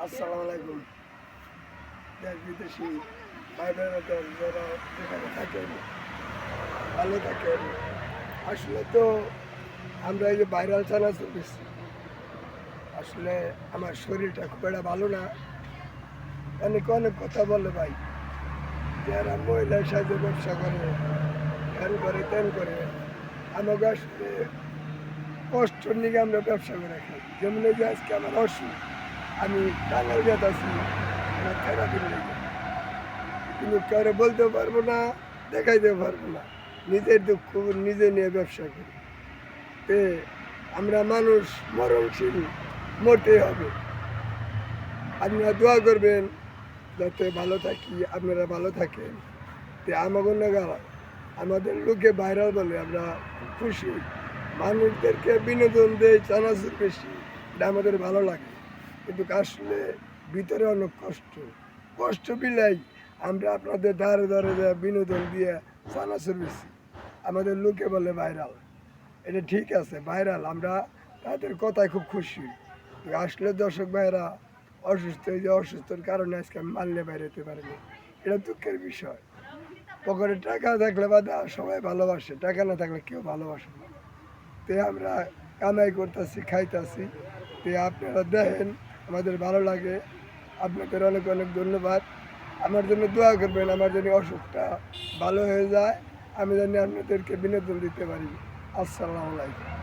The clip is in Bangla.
আসসালামু আলাইকুম। দেশ বিদেশি ভাই বোনেরা যারা যেখানে থাকেন ভালো থাকেন। আসলে তো আমরা এই যে ভাইরাল চানাচুর বেশি, আসলে আমার শরীরটা খুব একটা ভালো না। অনেক অনেক কথা বলে ভাই, যারা মহিলার সাথে ব্যবসা করে, ধ্যান করে ত্যান করে, আমাকে আসলে কষ্ট নিয়ে আমরা ব্যবসা করে খাই। যেমন এই যে আজকে আমার অসুখ, আমি টাঙ্গাইল যেতেছি আমার থেরাপির লেগে, কিন্তু কাউরে বলতেও পারবো না, দেখাইতেও পারবো না। নিজের দুঃখ নিজে নিয়ে ব্যবসা করি। তে আমরা মানুষ মরণশীল, মরতেই হবে। আপনারা দোয়া করবেন যাতে ভালো থাকি, আপনারা ভালো থাকেন। তে আমাকে নাগাল আমাদের লোকে ভাইরাল বলে আমরা খুশি। মানুষদেরকে বিনোদন দেয় চানাচুর বেশি, এটা আমাদের ভালো লাগে। কিন্তু আসলে ভিতরে অনেক কষ্ট, কষ্ট বিলাই আমরা আপনাদের ধারে ধারে বিনোদন দিয়ে চানাচুর বেশি। আমাদের লোকে বলে ভাইরাল, এটা ঠিক আছে ভাইরাল, আমরা তাদের কথায় খুব খুশি। আসলে দর্শক ভাইরা অসুস্থ, এই যে অসুস্থর কারণে আজকে আমি মানলে বাইরে যেতে পারিনি, এটা দুঃখের বিষয়। পকেটে টাকা থাকলে বাদে সবাই ভালোবাসে, টাকা না থাকলে কেউ ভালোবাসে না। তে আমরা কামাই করতেছি, খাইতেছি। তে আপনারা দেখেন, আমাদের ভালো লাগে। আপনাদের অনেক অনেক ধন্যবাদ। আমার জন্য দোয়া করবেন, আমার জন্য অসুখটা ভালো হয়ে যায়, আমি জানি আপনাদেরকে বিনোদন দিতে পারি। আসসালামু আলাইকুম।